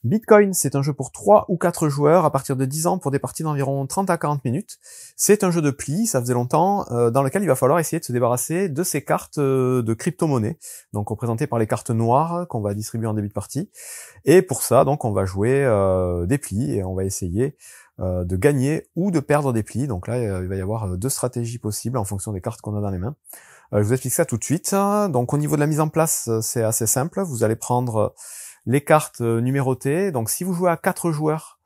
Bitcoin, c'est un jeu pour 3 ou 4 joueurs à partir de 10 ans pour des parties d'environ 30 à 40 minutes. C'est un jeu de pli, ça faisait longtemps, dans lequel il va falloir essayer de se débarrasser de ces cartes de crypto-monnaies, donc représentées par les cartes noires qu'on va distribuer en début de partie. Et pour ça, donc, on va jouer des plis et on va essayer de gagner ou de perdre des plis. Donc là, il va y avoir 2 stratégies possibles en fonction des cartes qu'on a dans les mains. Je vous explique ça tout de suite. Donc au niveau de la mise en place, c'est assez simple. Vous allez prendre les cartes numérotées. Donc si vous jouez à 4 joueurs,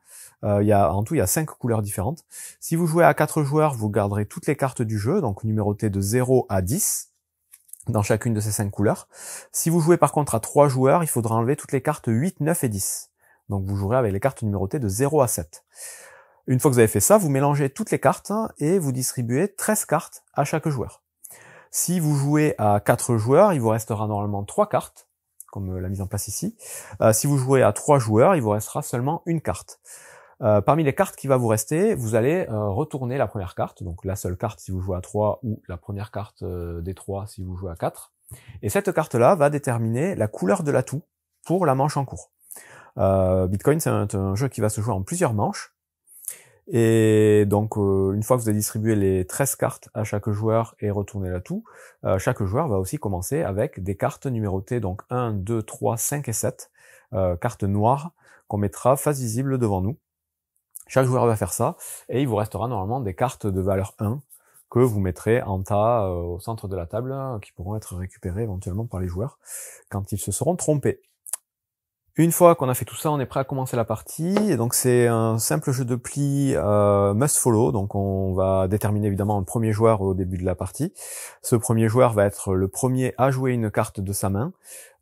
en tout il y a 5 couleurs différentes. Si vous jouez à 4 joueurs, vous garderez toutes les cartes du jeu, donc numérotées de 0 à 10 dans chacune de ces 5 couleurs. Si vous jouez par contre à 3 joueurs, il faudra enlever toutes les cartes 8, 9 et 10. Donc vous jouerez avec les cartes numérotées de 0 à 7. Une fois que vous avez fait ça, vous mélangez toutes les cartes et vous distribuez 13 cartes à chaque joueur. Si vous jouez à 4 joueurs, il vous restera normalement 3 cartes, comme la mise en place ici. Si vous jouez à 3 joueurs, il vous restera seulement une carte. Parmi les cartes qui va vous rester, vous allez retourner la première carte, donc la seule carte si vous jouez à 3 ou la première carte des 3 si vous jouez à 4. Et cette carte-là va déterminer la couleur de l'atout pour la manche en cours. Bitcoin, c'est un jeu qui va se jouer en plusieurs manches. Et donc, une fois que vous avez distribué les 13 cartes à chaque joueur et retourné l'atout, chaque joueur va aussi commencer avec des cartes numérotées, donc 1, 2, 3, 5 et 7, cartes noires qu'on mettra face visible devant nous. Chaque joueur va faire ça, et il vous restera normalement des cartes de valeur 1 que vous mettrez en tas au centre de la table, qui pourront être récupérées éventuellement par les joueurs quand ils se seront trompés. Une fois qu'on a fait tout ça, on est prêt à commencer la partie. Et donc c'est un simple jeu de pli must follow. Donc on va déterminer évidemment un premier joueur au début de la partie. Ce premier joueur va être le premier à jouer une carte de sa main.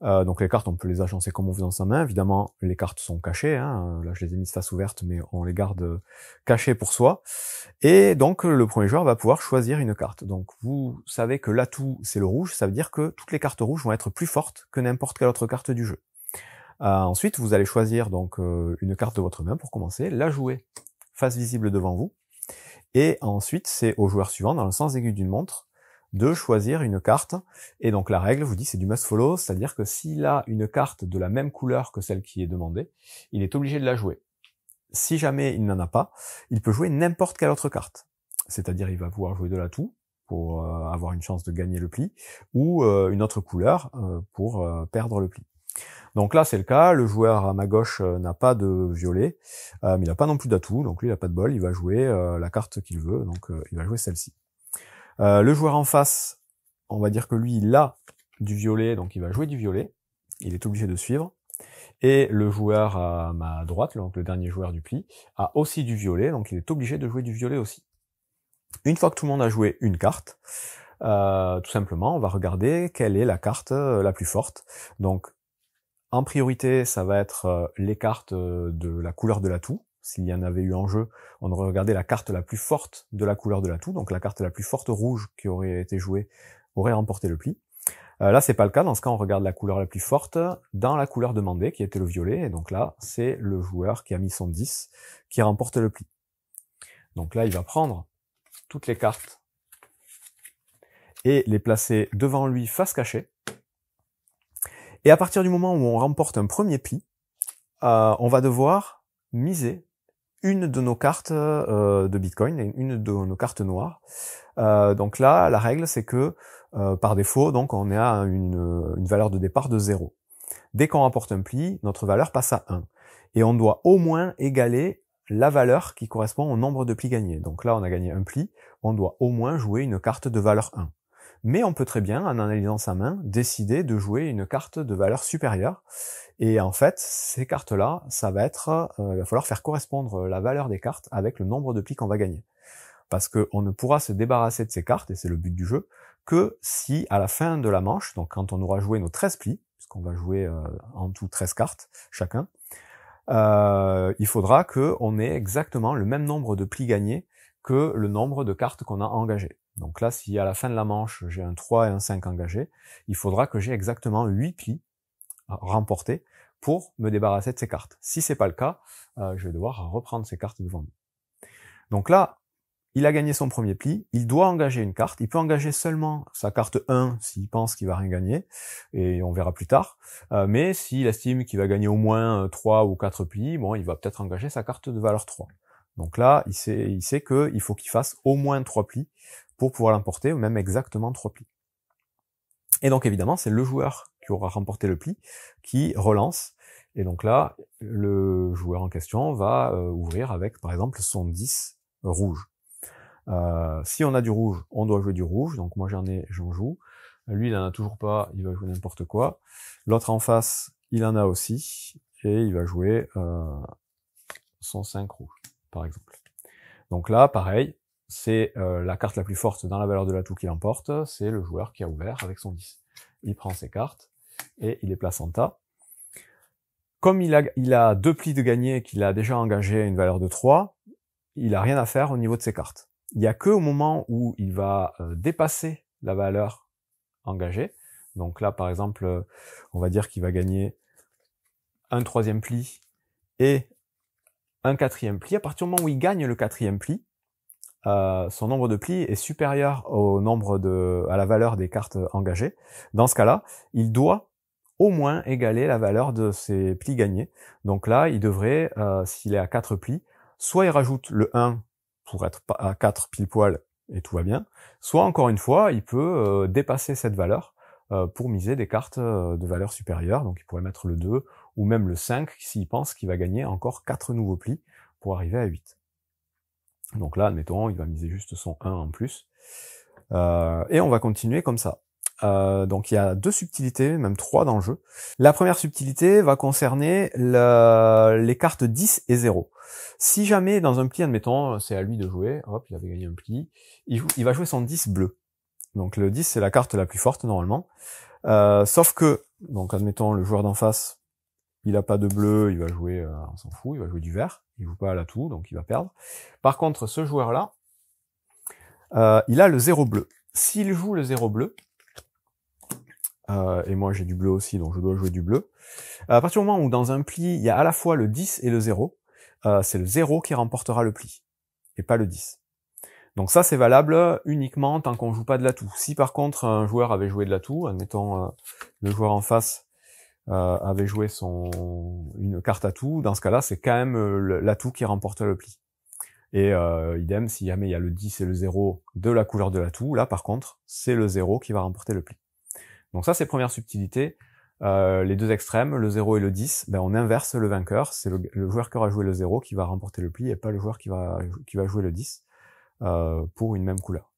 Donc les cartes, on peut les agencer comme on veut dans sa main. Évidemment, les cartes sont cachées. Là, je les ai mises face ouverte, mais on les garde cachées pour soi. Et donc le premier joueur va pouvoir choisir une carte. Donc vous savez que l'atout, c'est le rouge. Ça veut dire que toutes les cartes rouges vont être plus fortes que n'importe quelle autre carte du jeu. Ensuite, vous allez choisir donc une carte de votre main pour commencer, la jouer face visible devant vous, et ensuite c'est au joueur suivant, dans le sens aigu d'une montre, de choisir une carte. Et donc la règle vous dit c'est du must follow, c'est-à-dire que s'il a une carte de la même couleur que celle qui est demandée, il est obligé de la jouer. Si jamais il n'en a pas, il peut jouer n'importe quelle autre carte. C'est-à-dire il va pouvoir jouer de l'atout pour avoir une chance de gagner le pli, ou une autre couleur pour perdre le pli. Donc là, c'est le cas, le joueur à ma gauche n'a pas de violet, mais il n'a pas non plus d'atout, donc lui, il n'a pas de bol, il va jouer la carte qu'il veut, donc il va jouer celle-ci. Le joueur en face, on va dire que lui, il a du violet, donc il va jouer du violet, il est obligé de suivre. Et le joueur à ma droite, donc le dernier joueur du pli, a aussi du violet, donc il est obligé de jouer du violet aussi. Une fois que tout le monde a joué une carte, tout simplement, on va regarder quelle est la carte la plus forte. Donc, en priorité, ça va être les cartes de la couleur de l'atout. S'il y en avait eu en jeu, on aurait regardé la carte la plus forte de la couleur de l'atout. Donc la carte la plus forte rouge qui aurait été jouée aurait remporté le pli. Là, c'est pas le cas. Dans ce cas, on regarde la couleur la plus forte dans la couleur demandée, qui était le violet. Et donc là, c'est le joueur qui a mis son 10 qui remporte le pli. Donc là, il va prendre toutes les cartes et les placer devant lui face cachée. Et à partir du moment où on remporte un premier pli, on va devoir miser une de nos cartes de Bitcoin, une de nos cartes noires. Donc là, la règle, c'est que par défaut, donc on est à une valeur de départ de 0. Dès qu'on remporte un pli, notre valeur passe à 1. Et on doit au moins égaler la valeur qui correspond au nombre de plis gagnés. Donc là, on a gagné un pli, on doit au moins jouer une carte de valeur 1. Mais on peut très bien, en analysant sa main, décider de jouer une carte de valeur supérieure. Et en fait, ces cartes-là, ça va être, il va falloir faire correspondre la valeur des cartes avec le nombre de plis qu'on va gagner. Parce qu'on ne pourra se débarrasser de ces cartes, et c'est le but du jeu, que si à la fin de la manche, donc quand on aura joué nos 13 plis, puisqu'on va jouer en tout 13 cartes chacun, il faudra qu'on ait exactement le même nombre de plis gagnés que le nombre de cartes qu'on a engagées. Donc là, si à la fin de la manche, j'ai un 3 et un 5 engagés, il faudra que j'ai exactement 8 plis remportés pour me débarrasser de ces cartes. Si c'est pas le cas, je vais devoir reprendre ces cartes devant nous. Donc là, il a gagné son premier pli, il doit engager une carte, il peut engager seulement sa carte 1 s'il pense qu'il va rien gagner, et on verra plus tard, mais s'il estime qu'il va gagner au moins 3 ou 4 plis, bon, il va peut-être engager sa carte de valeur 3. Donc là, il sait qu'il faut qu'il fasse au moins 3 plis pour pouvoir l'emporter, ou même exactement 3 plis. Et donc évidemment, c'est le joueur qui aura remporté le pli qui relance, et donc là, le joueur en question va ouvrir avec, par exemple, son 10 rouge. Si on a du rouge, on doit jouer du rouge, donc moi j'en joue. Lui, il en a toujours pas, il va jouer n'importe quoi. L'autre en face, il en a aussi, et il va jouer son 5 rouge, par exemple. Donc là, pareil, c'est la carte la plus forte dans la valeur de l'atout qui l'emporte, c'est le joueur qui a ouvert avec son 10. Il prend ses cartes, et il les place en tas. Comme il a 2 plis de gagné et qu'il a déjà engagé une valeur de 3, il a rien à faire au niveau de ses cartes. Il n'y a que au moment où il va dépasser la valeur engagée. Donc là, par exemple, on va dire qu'il va gagner un 3e pli et un 4e pli. À partir du moment où il gagne le 4e pli, son nombre de plis est supérieur à la valeur des cartes engagées. Dans ce cas-là, il doit au moins égaler la valeur de ses plis gagnés. Donc là, il devrait, s'il est à 4 plis, soit il rajoute le 1 pour être à 4 pile poil et tout va bien, soit encore une fois, il peut dépasser cette valeur pour miser des cartes de valeur supérieure, donc il pourrait mettre le 2 ou même le 5 s'il pense qu'il va gagner encore 4 nouveaux plis pour arriver à 8. Donc là, admettons, il va miser juste son 1 en plus, et on va continuer comme ça. Donc il y a 2 subtilités, même 3 dans le jeu. La première subtilité va concerner les cartes 10 et 0. Si jamais dans un pli, admettons, c'est à lui de jouer, hop, il avait gagné un pli, il va jouer son 10 bleu. Donc le 10 c'est la carte la plus forte normalement. Sauf que, donc admettons le joueur d'en face, il a pas de bleu, il va jouer, on s'en fout, il va jouer du vert, il joue pas à l'atout, donc il va perdre. Par contre, ce joueur-là, il a le 0 bleu. S'il joue le 0 bleu, et moi j'ai du bleu aussi, donc je dois jouer du bleu. À partir du moment où dans un pli, il y a à la fois le 10 et le 0, c'est le 0 qui remportera le pli, et pas le 10. Donc ça c'est valable uniquement tant qu'on joue pas de l'atout. Si par contre un joueur avait joué de l'atout, admettons le joueur en face avait joué une carte atout, dans ce cas-là c'est quand même l'atout qui remporte le pli. Et idem, si jamais il y a le 10 et le 0 de la couleur de l'atout, là par contre c'est le 0 qui va remporter le pli. Donc ça, c'est première subtilité. Les 2 extrêmes, le 0 et le 10, ben on inverse le vainqueur. C'est le joueur qui aura joué le 0 qui va remporter le pli et pas le joueur qui va jouer le 10 pour une même couleur.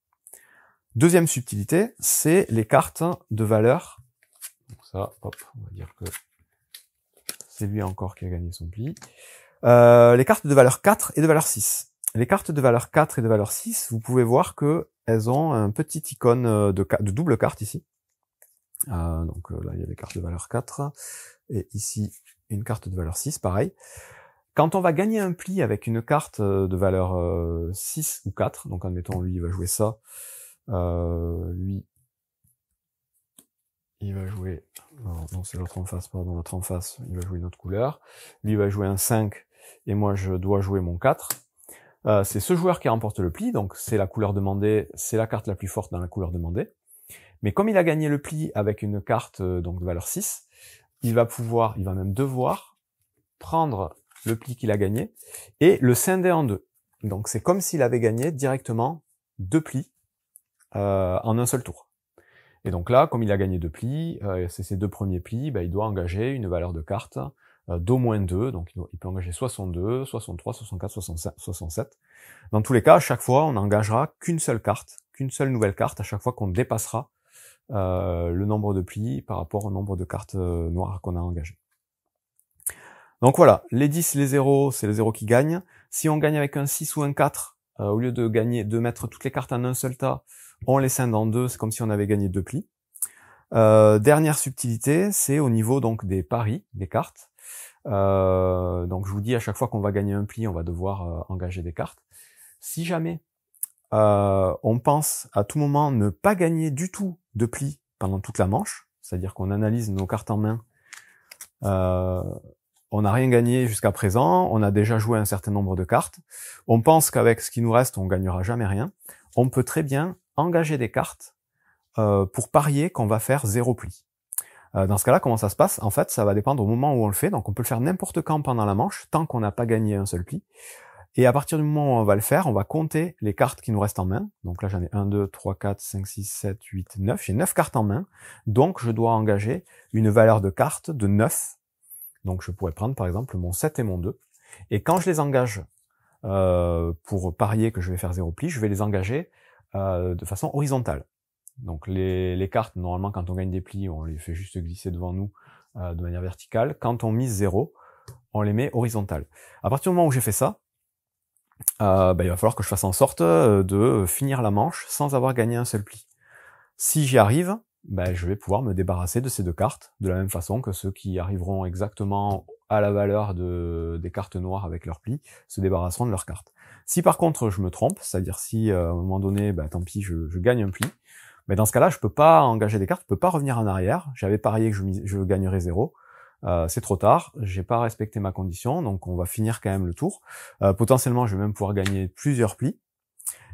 Deuxième subtilité, c'est les cartes de valeur. Donc ça, hop, on va dire que c'est lui encore qui a gagné son pli. Les cartes de valeur 4 et de valeur 6. Les cartes de valeur 4 et de valeur 6, vous pouvez voir que elles ont un petit icône de double carte ici. Donc là il y a des cartes de valeur 4 et ici une carte de valeur 6, pareil. Quand on va gagner un pli avec une carte de valeur 6 ou 4, donc admettons lui il va jouer ça, lui il va jouer, non c'est l'autre en face, pardon, l'autre en face, il va jouer une autre couleur, lui il va jouer un 5 et moi je dois jouer mon 4. C'est ce joueur qui remporte le pli, donc c'est la couleur demandée, c'est la carte la plus forte dans la couleur demandée. Mais comme il a gagné le pli avec une carte donc de valeur 6, il va même devoir prendre le pli qu'il a gagné et le scinder en 2. Donc c'est comme s'il avait gagné directement 2 plis en un seul tour. Et donc là, comme il a gagné 2 plis, c'est ses 2 premiers plis, il doit engager une valeur de carte d'au moins 2, donc il peut engager 62, 63, 64, 67. Dans tous les cas, à chaque fois, on n'engagera qu'une seule carte, qu'une seule nouvelle carte, à chaque fois qu'on dépassera le nombre de plis par rapport au nombre de cartes noires qu'on a engagées. Donc voilà, les 10, les 0, c'est le 0 qui gagne. Si on gagne avec un 6 ou un 4, au lieu de mettre toutes les cartes en un seul tas, on les scinde en 2, c'est comme si on avait gagné 2 plis. Dernière subtilité, c'est au niveau donc des paris, des cartes. Donc je vous dis, à chaque fois qu'on va gagner un pli, on va devoir engager des cartes. Si jamais on pense à tout moment ne pas gagner du tout de plis pendant toute la manche, c'est-à-dire qu'on analyse nos cartes en main, on n'a rien gagné jusqu'à présent, on a déjà joué un certain nombre de cartes, on pense qu'avec ce qui nous reste, on gagnera jamais rien. On peut très bien engager des cartes pour parier qu'on va faire 0 pli. Dans ce cas-là, comment ça se passe? En fait, ça va dépendre au moment où on le fait, donc on peut le faire n'importe quand pendant la manche, tant qu'on n'a pas gagné un seul pli. Et à partir du moment où on va le faire, on va compter les cartes qui nous restent en main. Donc là, j'en ai 1, 2, 3, 4, 5, 6, 7, 8, 9. J'ai 9 cartes en main. Donc, je dois engager une valeur de carte de 9. Donc, je pourrais prendre, par exemple, mon 7 et mon 2. Et quand je les engage pour parier que je vais faire 0 pli, je vais les engager de façon horizontale. Donc, les cartes, normalement, quand on gagne des plis, on les fait juste glisser devant nous de manière verticale. Quand on mise 0, on les met horizontales. À partir du moment où j'ai fait ça, il va falloir que je fasse en sorte de finir la manche sans avoir gagné un seul pli. Si j'y arrive, je vais pouvoir me débarrasser de ces deux cartes, de la même façon que ceux qui arriveront exactement à la valeur des cartes noires avec leurs plis se débarrasseront de leurs cartes. Si par contre je me trompe, c'est-à-dire si à un moment donné, tant pis, je gagne un pli, dans ce cas-là, je peux pas engager des cartes, je peux pas revenir en arrière. J'avais parié que je gagnerais 0. C'est trop tard, j'ai pas respecté ma condition, donc on va finir quand même le tour. Potentiellement, je vais même pouvoir gagner plusieurs plis.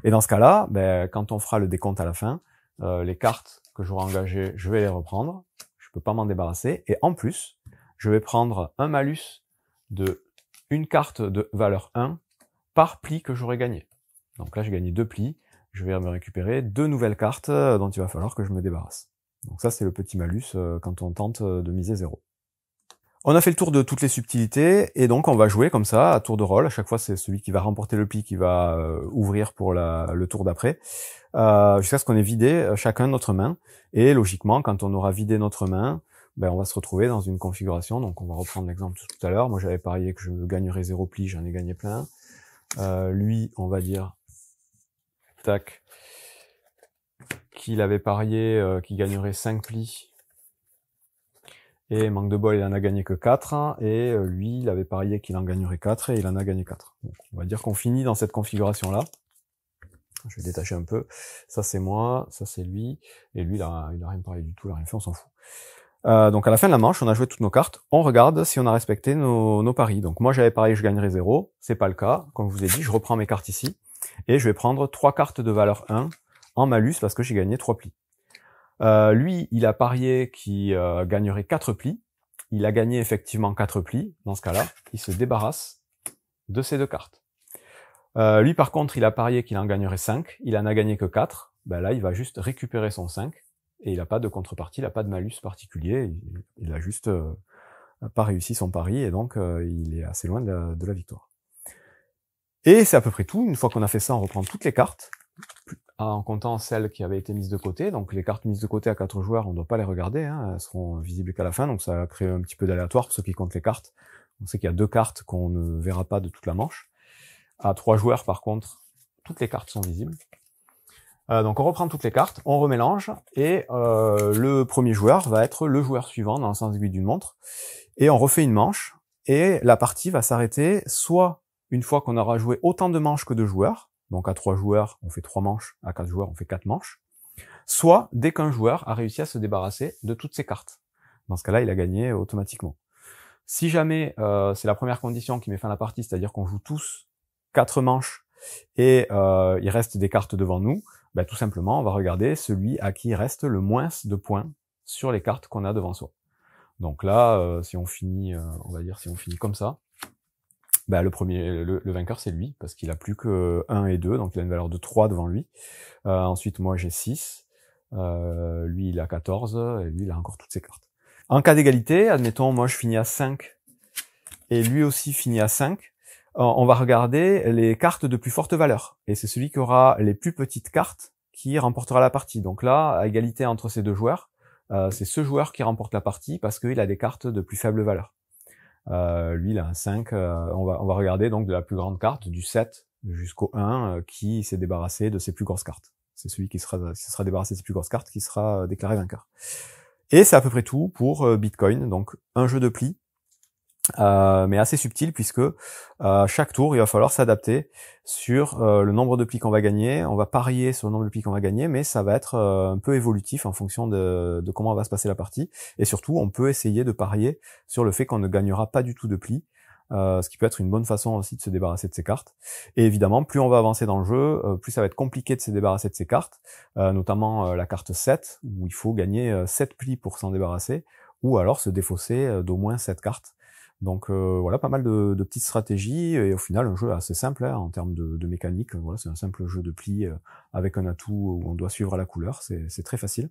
Et dans ce cas-là, quand on fera le décompte à la fin, les cartes que j'aurai engagées, je vais les reprendre. Je peux pas m'en débarrasser. Et en plus, je vais prendre un malus de une carte de valeur 1 par pli que j'aurai gagné. Donc là, j'ai gagné 2 plis. Je vais me récupérer 2 nouvelles cartes dont il va falloir que je me débarrasse. Donc ça, c'est le petit malus quand on tente de miser 0. On a fait le tour de toutes les subtilités, et donc on va jouer comme ça, à tour de rôle. À chaque fois, c'est celui qui va remporter le pli qui va ouvrir pour le tour d'après, jusqu'à ce qu'on ait vidé chacun notre main. Et logiquement, quand on aura vidé notre main, on va se retrouver dans une configuration. Donc on va reprendre l'exemple de tout à l'heure. Moi, j'avais parié que je gagnerais 0 pli, j'en ai gagné plein. Lui, on va dire, tac, qu'il avait parié qu'il gagnerait 5 plis. Et manque de bol, il en a gagné que 4, et lui, il avait parié qu'il en gagnerait 4, et il en a gagné 4. Donc, on va dire qu'on finit dans cette configuration-là. Je vais détacher un peu. Ça, c'est moi, ça, c'est lui, et lui, il a rien parié du tout, il a rien fait, on s'en fout. Donc, à la fin de la manche, on a joué toutes nos cartes, on regarde si on a respecté nos paris. Donc, moi, j'avais parié que je gagnerais 0, c'est pas le cas. Comme je vous ai dit, je reprends mes cartes ici, et je vais prendre 3 cartes de valeur 1 en malus, parce que j'ai gagné 3 plis. Lui, il a parié qu'il gagnerait 4 plis. Il a gagné effectivement 4 plis. Dans ce cas-là, il se débarrasse de ces 2 cartes. Lui, par contre, il a parié qu'il en gagnerait 5. Il en a gagné que 4. Là, il va juste récupérer son 5. Et il n'a pas de contrepartie, il n'a pas de malus particulier. Il a juste pas réussi son pari, et donc il est assez loin de la victoire. Et c'est à peu près tout. Une fois qu'on a fait ça, on reprend toutes les cartes, en comptant celles qui avaient été mises de côté. Donc les cartes mises de côté à 4 joueurs, on ne doit pas les regarder, elles seront visibles qu'à la fin, donc ça crée un petit peu d'aléatoire pour ceux qui comptent les cartes. On sait qu'il y a 2 cartes qu'on ne verra pas de toute la manche. À 3 joueurs, par contre, toutes les cartes sont visibles. Donc on reprend toutes les cartes, on remélange, et le premier joueur va être le joueur suivant dans le sens aiguille d'une montre, et on refait une manche, et la partie va s'arrêter soit une fois qu'on aura joué autant de manches que de joueurs. Donc à 3 joueurs, on fait 3 manches, à 4 joueurs, on fait 4 manches. Soit dès qu'un joueur a réussi à se débarrasser de toutes ses cartes. Dans ce cas-là, il a gagné automatiquement. Si jamais c'est la première condition qui met fin à la partie, c'est-à-dire qu'on joue tous 4 manches et il reste des cartes devant nous, tout simplement, on va regarder celui à qui il reste le moins de points sur les cartes qu'on a devant soi. Donc là, si on finit, on va dire si on finit comme ça, le vainqueur, c'est lui, parce qu'il a plus que 1 et 2, donc il a une valeur de 3 devant lui. Ensuite, moi, j'ai 6. Lui, il a 14, et lui, il a encore toutes ses cartes. En cas d'égalité, admettons, moi, je finis à 5, et lui aussi finit à 5. On va regarder les cartes de plus forte valeur. Et c'est celui qui aura les plus petites cartes qui remportera la partie. Donc là, à égalité entre ces 2 joueurs, c'est ce joueur qui remporte la partie, parce qu'il a des cartes de plus faible valeur. Lui, il a un 5. On va regarder donc de la plus grande carte, du 7 jusqu'au 1, qui s'est débarrassé de ses plus grosses cartes. C'est celui qui sera débarrassé de ses plus grosses cartes qui sera déclaré vainqueur. Et c'est à peu près tout pour Bitcoin. Donc un jeu de plis mais assez subtil puisque chaque tour il va falloir s'adapter sur le nombre de plis qu'on va gagner. On va parier sur le nombre de plis qu'on va gagner, mais ça va être un peu évolutif en fonction de comment va se passer la partie. Et surtout, on peut essayer de parier sur le fait qu'on ne gagnera pas du tout de plis, ce qui peut être une bonne façon aussi de se débarrasser de ces cartes. Et évidemment, plus on va avancer dans le jeu, plus ça va être compliqué de se débarrasser de ces cartes, notamment la carte 7, où il faut gagner 7 plis pour s'en débarrasser, ou alors se défausser d'au moins 7 cartes. Donc voilà, pas mal de petites stratégies, et au final un jeu assez simple hein, en termes de mécanique. Voilà, c'est un simple jeu de plis avec un atout où on doit suivre à la couleur, c'est très facile.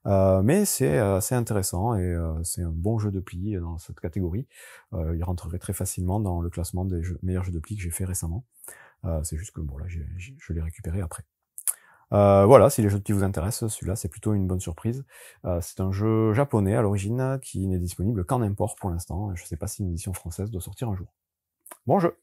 Mais c'est assez intéressant et c'est un bon jeu de plis dans cette catégorie. Il rentrerait très facilement dans le classement des meilleurs jeux de plis que j'ai fait récemment. C'est juste que bon là, je l'ai récupéré après. Voilà, si les jeux de plis vous intéressent, celui-là c'est plutôt une bonne surprise. C'est un jeu japonais à l'origine qui n'est disponible qu'en import pour l'instant. Je sais pas si une édition française doit sortir un jour. Bon jeu!